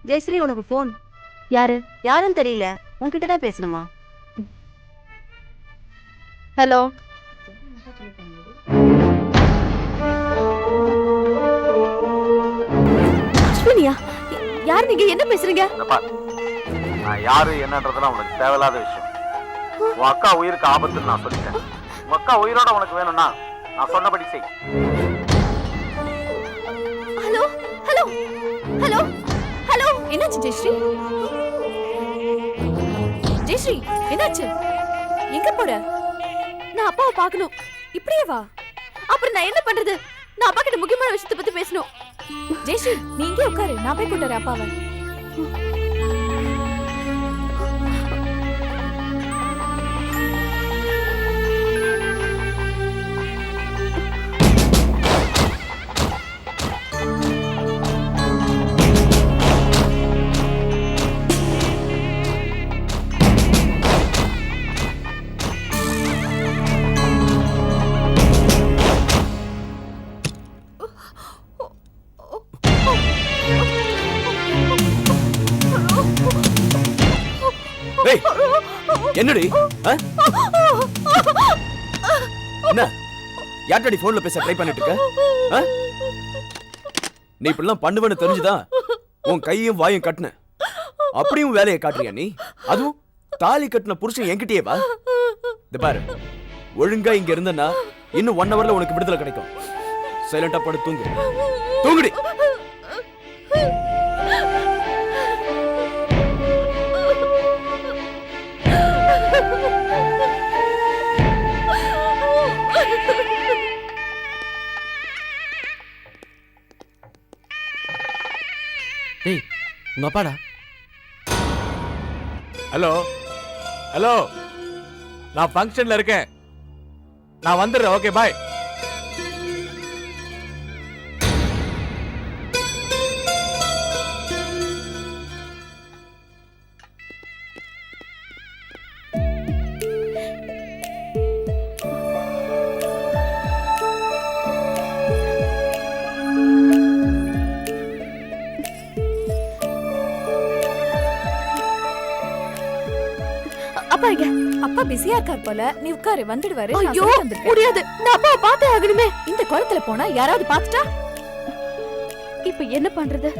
ஜெயஸ்ரீ உனக்கு போன். யாரு? யாருன்னு தெரியல, உன்கிட்ட தான் பேசணுமா? ஹலோ. அஸ்வினியா, யார் நீங்க? என்ன பேசுறீங்க? நான் யாரு என்னன்றதுலாம் உனக்கு தேவையில்லாத விஷயம். உன் அக்கா உயிருக்கு ஆபத்துன்னு நான் சொல்லிட்டேன். உன் அக்கா உயிரோட உனக்கு வேணும்னா நான் சொன்னபடி செய். Hello hello hello hello. என்னாச்சு ஜெயஸ்ரீ? ஜெயஸ்ரீ என்னாச்சு? எங்க போற? நான் அப்பாவை பார்க்கணும். இப்படியே வா. அப்புறம் நான் என்ன பண்றது? நான் அப்பா கிட்ட முக்கியமான விஷயத்தை பத்தி பேசணும். ஜெயஸ்ரீ நீ இங்கே உட்காரு, நான் போய் கூட்டுறேன் அப்பாவை. என்னடி? என்ன யார்டடி போன்ல பேச ட்ரை பண்ணிட்டு இருக்க? நீ இப்படிலாம் பண்ணுவேன்னு தெரிஞ்சுதான் உன் கையும் வாயும் கட்டுன. அப்படியும் வேலையை காட்டுறியா நீ? அதுவும் தாலி கட்டின புருஷன் என்கிட்டயே வா. இந்த பாரு, ஒழுங்கா இங்க இருந்தனா இன்னும் 1 ஹவர்ல உனக்கு விடுதலை கிடைக்கும். சைலண்டா படு, தூங்கு. தூங்குடி. டேய், உங்க அப்பாடா. ஹலோ ஹலோ, நான் ஃபங்க்ஷன்ல இருக்கேன், நான் வந்துடுறேன். Okay bye. அப்பா இங்க. அப்பா பிஸியா இருக்கார் போல, நீ உட்காரு, வந்துடுவாரு. ஐயோ முடியாது, நான் அப்பாவை பார்த்தே ஆகணுமே. இந்த குளத்துல போனா யாராவது பார்த்துட்டா இப்ப என்ன பண்றது?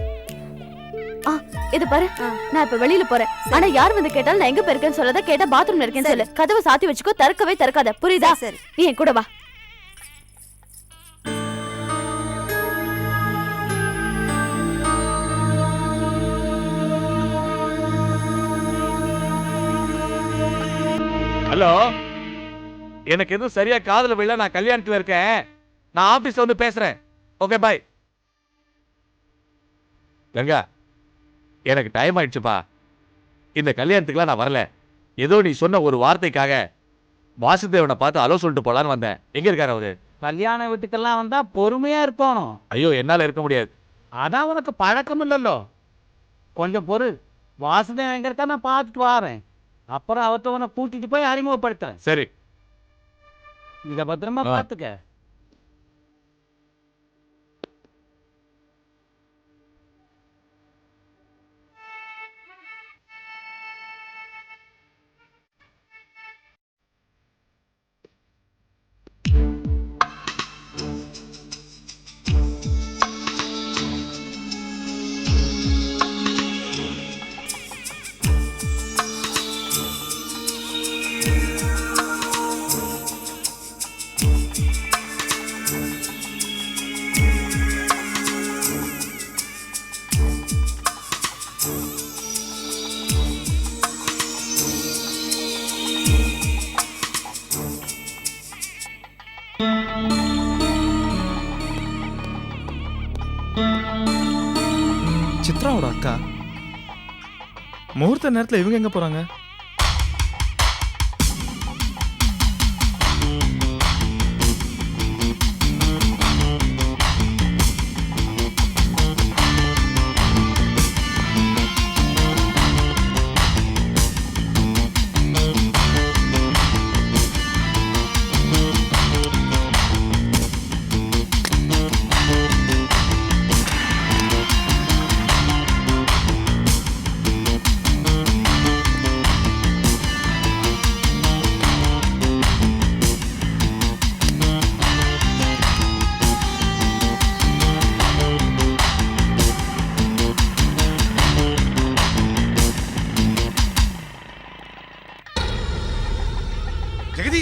இத பாரு, நான் இப்ப வெளியில போறேன். ஆனா யார் வந்து கேட்டாலும் நான் எங்க போயிருக்கேன்னு சொல்லாத. கேட்டா பாத்ரூம்ல இருக்கேன்னு சொல்லு. கதவை சாத்தி வச்சுக்கோ, திறக்கவே திறக்காத. புரியுதா? சரி, நீ என் கூட வா. ஹலோ, எனக்கு எதுவும் சரியா காதுல விழ. நான் கல்யாணத்துல இருக்கேன், நான் ஆபீஸ்ல வந்து பேசுறேன். Okay bye. கங்கா, எனக்கு டைம் ஆயிடுச்சுப்பா. இந்த கல்யாணத்துக்குலாம் நான் வரல. ஏதோ நீ சொன்ன ஒரு வார்த்தைக்காக வாசுதேவனை பார்த்து அலோ சொல்லிட்டு போலான்னு வந்தேன். எங்க இருக்காரு அவரு? கல்யாண வீட்டுக்கெல்லாம் வந்தா பொறுமையா இருக்கணும். ஐயோ, என்னால இருக்க முடியாது. அதான் உனக்கு பழக்கம் இல்லல்லோ. கொஞ்சம் பொறு, வாசுதேவன் எங்க இருக்கா நான் பார்த்துட்டு வாரேன். அப்புறம் அவர்த்த உன கூட்டிட்டு போய் அறிமுகப்படுத்துறேன். சரி, இத பத்திரமா பார்த்துக்க. சித்ராவோட அக்கா முகூர்த்த நேரத்தில் இவங்க எங்க போறாங்க?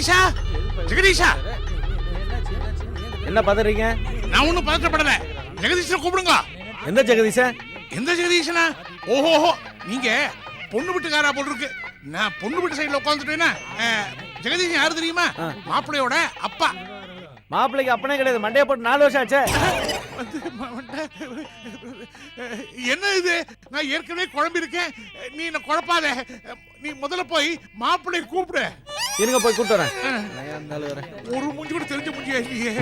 ஜெகதீஷா ஜெகதீஷா, என்ன பதறீங்க? நான் ஒண்ணும் பதற்றப்படல. ஜெகதீஷனை கூப்பிடுங்க. எந்த ஜெகதீஷா? எந்த ஜெகதீஷனா? ஓஹோ, நீங்க பொண்ணு வீட்டுக்காரா போல் இருக்கு. நான் பொண்ணு வீட்டு சைடுல உட்காந்துட்டேன்னா ஜெகதீஷன் யாரு தெரியுமா? மாப்பிள்ளையோட அப்பா. மாப்பிள்ளைக்கு அப்பனே கிடையாது, மண்டைய போட்டு 4 வருஷம் ஆச்சு. என்ன இது? நான் ஏற்கனவே குழம்பி இருக்கேன், நீ என்ன குழப்பாத. நீ முதல்ல போய் மாப்பிள்ளை கூப்பிடு. இருங்க போய் கூப்பிட்டு வரேன். ஒரு மூஞ்சி கூட தெரிஞ்ச மூஞ்சியா இல்லையே.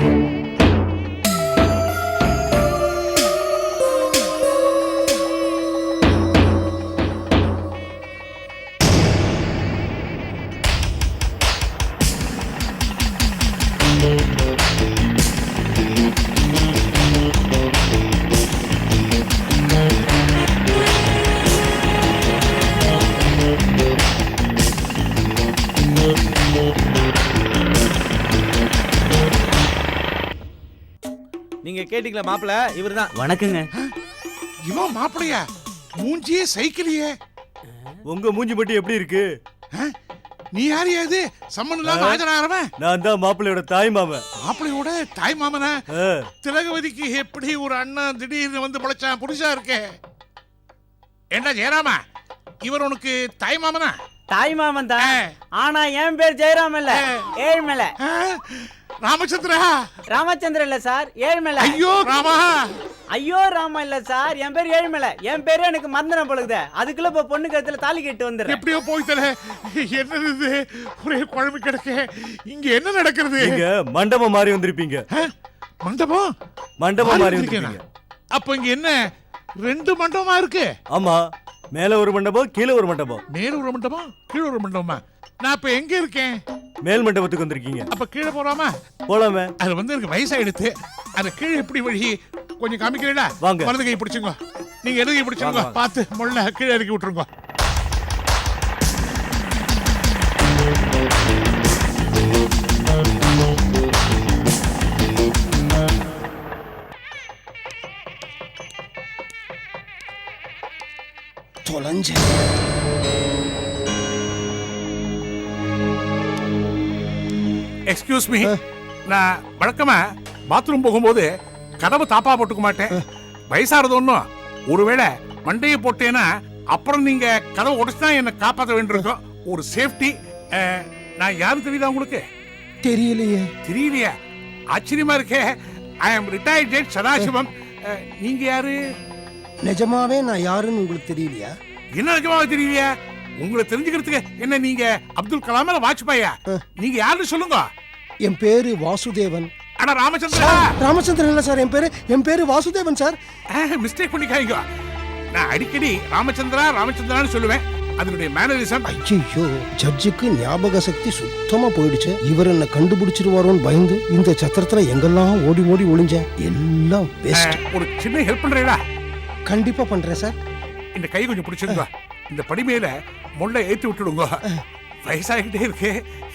நீங்க கேட்டீங்களா மாப்பிள்ள? இவர்தான். வணக்கங்க. இவன் மாப்பிள்ளையா? மூஞ்சியே சைக்கிளியே. உங்க மூஞ்சி மட்டும் எப்படி இருக்கு? நீ யாரையா இது? சம்மன் இல்லாம ஆஜராகிறவன்? நான் தான் மாப்பிள்ளையோட தாய் மாமன். மாப்பிள்ளையோட தாய் மாமனா? திலகவதிக்கு எப்படி ஒரு அண்ணன் திடீர்னு வந்து பொழைச்சான்? புதுசா இருக்கே. என்ன ஜெயராமா, இவர் உனக்கு தாய் மாமனா? தாய் மாமன் தான். ஆனா என் பேர் ஜெயராம் இல்ல, ஏழ்மலை. ராமச்சந்திரா? ராமச்சந்திர இல்ல சார், ஏழ்மலை. ஐயோ ராமா. ஐயோ ராமா இல்ல சார், என் பேர் ஏழ்மலை. என் பேரு எனக்கு மந்திரம் பொழுது. அதுக்குள்ள இப்ப பொண்ணு கழுத்துல தாலி கட்டு வந்துடுறேன். எப்படியோ போய்த்தல. என்னது இது? ஒரே குழம்பு கிடக்க. இங்க என்ன நடக்கிறது? நீங்க மண்டபம் மாறி வந்திருப்பீங்க. மண்டபம்? மண்டபம் மாறி வந்திருக்கீங்க. அப்ப இங்க என்ன 2 மண்டபமா இருக்கு? ஆமா, மேல ஒரு மண்டபம், கீழே ஒரு மண்டபம். மேல ஒரு மண்டபம், கீழே ஒரு மண்டபமா? நான் இப்ப எங்க இருக்கேன்? மேல் மண்டபத்துக்கு வந்திருக்கீங்க. அப்ப கீழே போறாமா? போலாமே. அது வந்து எனக்கு வயசாயிடுத்து. அது கீழே எப்படி வழி கொஞ்சம் காமிக்கிறீங்களா? வாங்க. வலது கை பிடிச்சுங்க. நீங்க இடது கை பிடிச்சுங்க. பார்த்து முள்ள கீழே இறக்கி விட்டுருங்க. தொலைஞ்சு எக்ஸ்கியூஸ் மீ, நான் வழக்கமா பாத்ரூம் போகும்போது கதவு தாப்பா போட்டுக்க மாட்டேன். வயசாறது ஒன்றும், ஒருவேளை மண்டையை போட்டேன்னா அப்புறம் நீங்க கதவை உடைச்சுனா என்ன காப்பாற்ற வேண்டியிருக்கும். ஒரு சேஃப்டி. நான் யாரும் தெரியுதா உங்களுக்கு? தெரியலையே. தெரியலையா? ஆச்சரியமா இருக்கே. ஐ அம் ரிட்டையர்ட் ஜட்ஜ் சதாசிவம். நீங்க யாரு? நிஜமாவே நான் யாருன்னு உங்களுக்கு தெரியலையா? என்ன நிஜமாவே தெரியலையா? உங்களை தெரிஞ்சுக்கிறதுக்கு என்ன நீங்க அப்துல் கலாம் வாஜ்பாயா? நீங்க யாருன்னு சொல்லுங்க. என் பேரு வாசுதேவன். அட ராமச்சந்திரா? ராமச்சந்திரன் இல்ல சார், என் பேரு வாசுதேவன் சார். மிஸ்டேக் பண்ணிக்காதீங்க. நான் அடிக்கடி ராமச்சந்திரா ராமச்சந்திரான்னு சொல்லுவேன். அதனுடைய மேனரிசம். ஐயோ, ஜட்ஜுக்கு ஞாபக சக்தி சுத்தமா போயிடுச்சு. இவர் என்ன கண்டுபிடிச்சிருவாரோன்னு பயந்து இந்த சத்திரத்துல எங்கெல்லாம் ஓடி ஓடி ஒளிஞ்சேன். எல்லாம் பெஸ்ட். ஒரு சின்ன ஹெல்ப் பண்றீங்களா? கண்டிப்பா பண்றேன் சார். இந்த கை கொஞ்சம் பிடிச்சிருங்க. இந்த படி மேல முள்ள ஏற்றி விட்டுடுங்க. வயசாகிட்டே இருக்கு,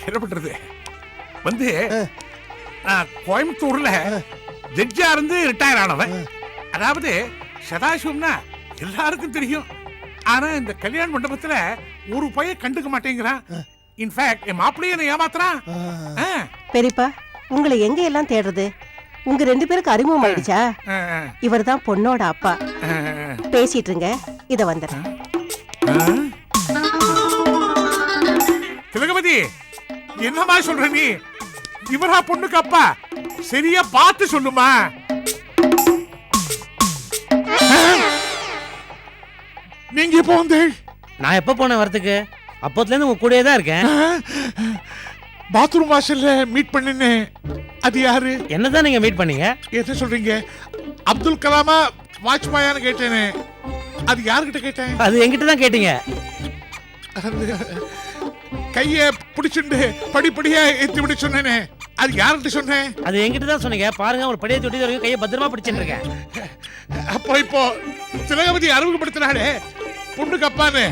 என்ன பண்றது? வந்து நான் கோயம்புத்தூர்ல ஜட்ஜா இருந்து ரிட்டையர் ஆனவன். அதாவது சதாசிவம்னா எல்லாருக்கும் தெரியும். ஆனா இந்த கல்யாண மண்டபத்துல ஒரு பையன் கண்டுக்க மாட்டேங்கிறான். இன்ஃபேக்ட் என் மாப்பிள்ளைய என்ன ஏமாத்துறான். பெரியப்பா, உங்களை எங்க எல்லாம் தேடுறது? உங்க 2 பேருக்கு அறிமுகம் ஆயிடுச்சா? இவர் தான் பொண்ணோட அப்பா. பேசிட்டு இருங்க, இத வந்துடுறேன். திலகவதி, என்னமா சொல்ற நீ? இவரா பொண்ணுக்கு அப்பா? சரியா பார்த்து சொல்லுமா. நீங்க எப்போ வந்து? நான் எப்ப போனேன் வரதுக்கு? அப்போதுல இருந்து உங்க கூடயே தான் இருக்கேன். பாத்ரூம் வாசல்ல மீட் பண்ணினே. அது யாரு? என்னதான் நீங்க மீட் பண்ணீங்க? என்ன சொல்றீங்க? அப்துல் கலாமா வாஜ்பாயான்னு கேட்டேனே, அது யாருக்கிட்ட கேட்டேன்? அது என்கிட்ட தான் கேட்டீங்க. கைய பிடிச்சுண்டு படிப்படியா ஏத்தி விட சொன்னேனே, அது யார்கிட்ட சொன்னேன்? அது என்கிட்ட தான் சொன்னீங்க. பாருங்க, ஒரு படியை தொட்டி வரைக்கும் கையை பத்திரமா பிடிச்சிட்டு இருக்கேன். அப்போ இப்போ திலகவதி அறிமுகப்படுத்தினாலே பொண்ணுக்கு அப்பான்னு,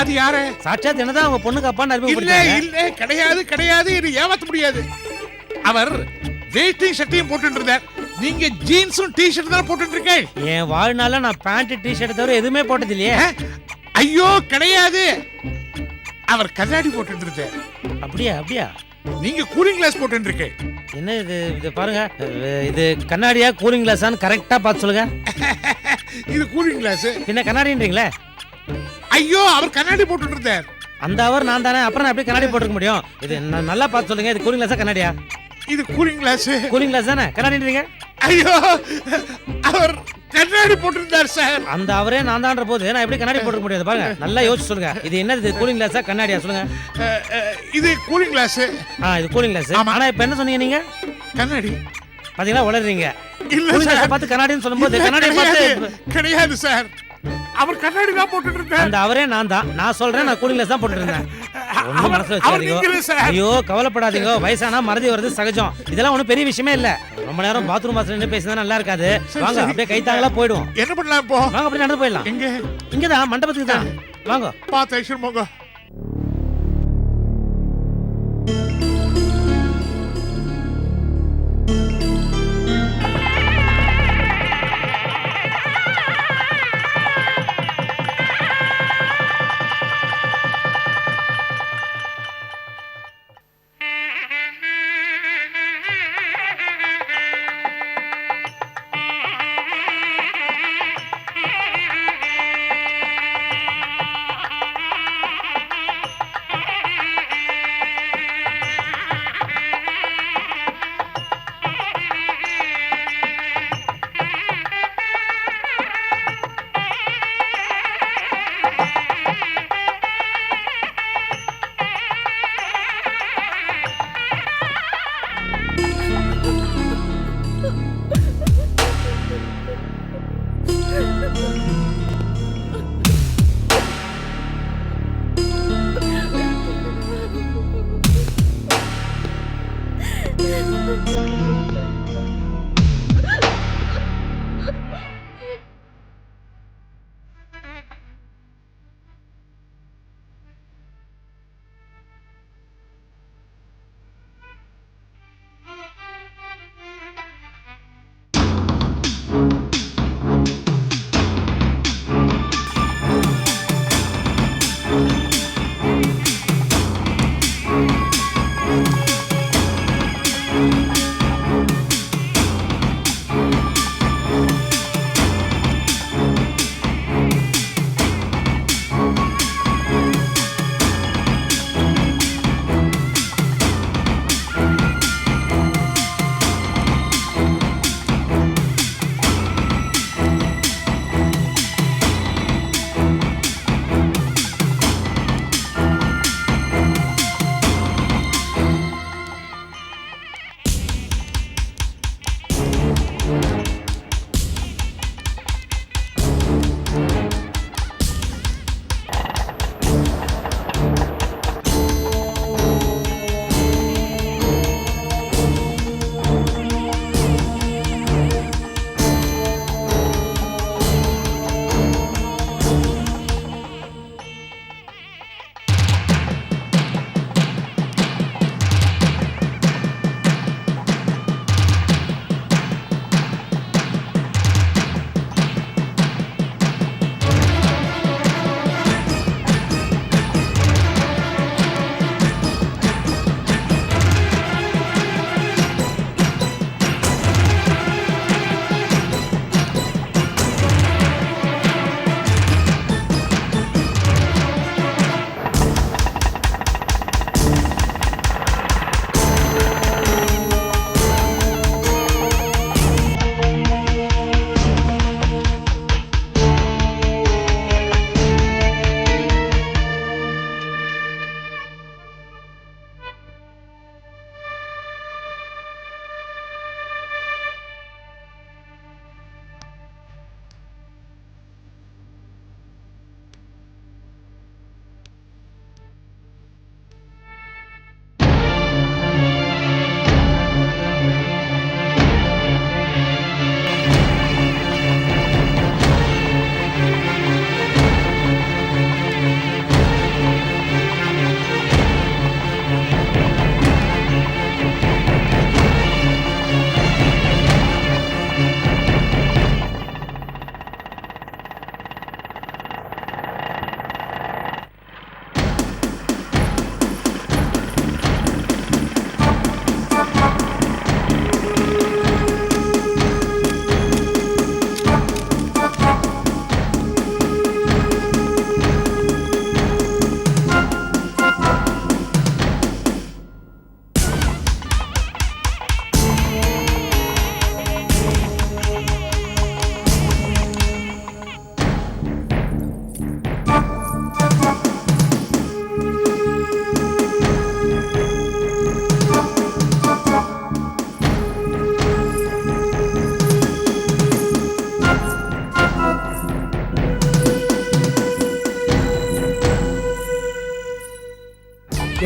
அது யாரு? சாட்சாத் என்னதான் அவங்க பொண்ணுக்கு அப்பான்னு இல்ல அறிமுகப்படுத்தினாங்க. இல்ல, கிடையாது கிடையாது, இது ஏமாத்த முடியாது. அவர் வெயிட்டிங் ஷர்ட்டையும் போட்டு இருந்தார். நீங்க ஜீன்ஸும் டி ஷர்ட் தான் போட்டு இருக்கேன். என் வாழ்நாள நான் பேண்ட் டி ஷர்ட் தவிர எதுவுமே போட்டது இல்லையே. ஐயோ கிடையாது, அவர் கண்ணாடி போட்டு இருந்தார். அப்படியா? அப்படியா? நீங்க கூலிங் கிளாஸ் போட்டு இருக்கே. என்ன இது இது பாருங்க, இது கண்ணாடியா கூலிங் கிளாஸான்னு கரெக்டா பார்த்து சொல்லுங்க. இது கூலிங் கிளாஸ். என்ன கண்ணாடின்றீங்களே? ஐயோ, அவர் கண்ணாடி போட்டுட்டு இருந்தார். அந்த அவர் நான் தானே, அப்புறம் நான் எப்படி கண்ணாடி போட்டுக்க முடியும்? இது நல்லா பார்த்து சொல்லுங்க, இது கூலிங் கிளாஸா கண்ணாடியா? இது கூலிங் கிளாஸ். கூலிங் கிளாஸ் தானே, கண்ணாடின்றீங்க? ஐயோ, அவர் கண்ணாடி போட்டிருந்தார் சார். அந்த அவரே நான் தான்ற போது நான் எப்படி கண்ணாடி போட்டுக்க முடியாது? பாருங்க, நல்லா யோசிச்சு சொல்லுங்க, இது என்னது, கூலிங் கிளாஸா கண்ணாடியா சொல்லுங்க. இது கூலிங் கிளாஸ். இது கூலிங் கிளாஸ். ஆனா இப்ப என்ன சொன்னீங்க நீங்க? கண்ணாடி. பாத்தீங்களா, உளறீங்க. இல்ல கூலிங் சார், கிளாஸ் பார்த்து கண்ணாடின்னு சொல்லும்போது கண்ணாடி பார்த்து கிடையாது சார். அவர் கண்ணாடி தான் போட்டுட்டு இருந்தார். அந்த அவரே நான் தான். நான் சொல்றேன், நான் கூலிங் கிளாஸ் தான் போட்டுட்டு இருந்தேன். ஒண்ணும் மனசுல வச்சுக்காதீங்க. ஐயோ, கவலைப்படாதீங்க, வயசானா மறதி வருது சகஜம். இதெல்லாம் ஒண்ணும் பெரிய விஷயமே இல்ல. ரொம்ப நேரம் பாத்ரூம் வாசல்ல நின்னு பேசினா நல்லா இருக்காது. வாங்க, அப்படியே கைத்தாங்களா போய்டுவோம். என்ன பண்ணலாம் இப்போ? வாங்க, அப்படியே நடந்து போயிடலாம். எங்க? இங்கதான், மண்டபத்துக்கு தான். வாங்க. பாத்து ஐஷர் போங்க.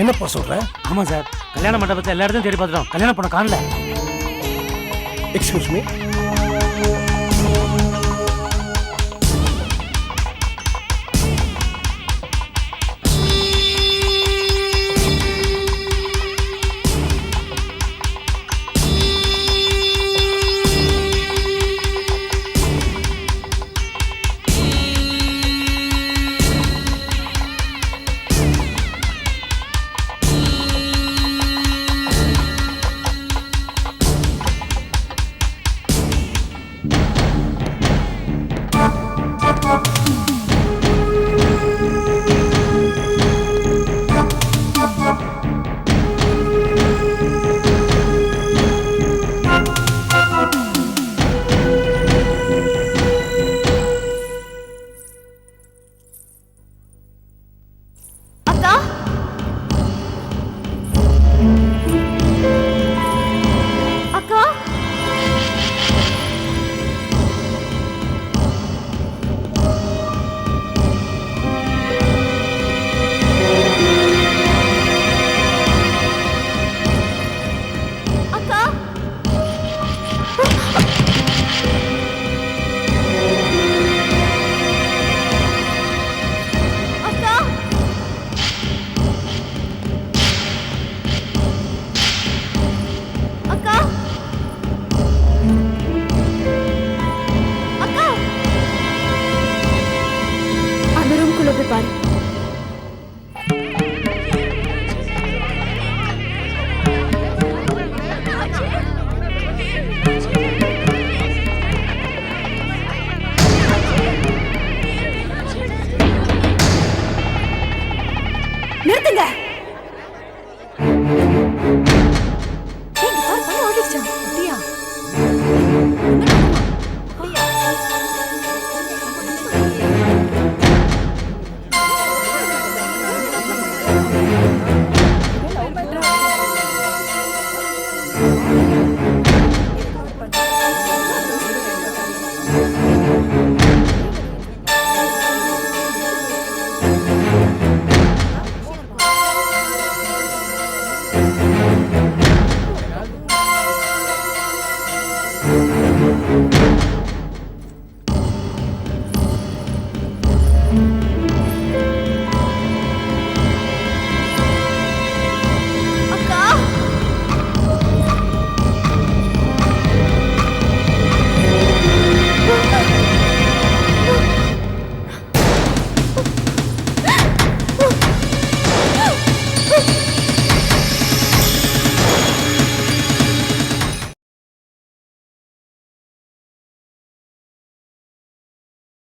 என்னப்பா சொல்ற? ஆமா சார், கல்யாண மண்டபத்தை எல்லா இடத்தையும் தேடி பார்த்துட்டோம், கல்யாணம் பண்ண காணல. Excuse me,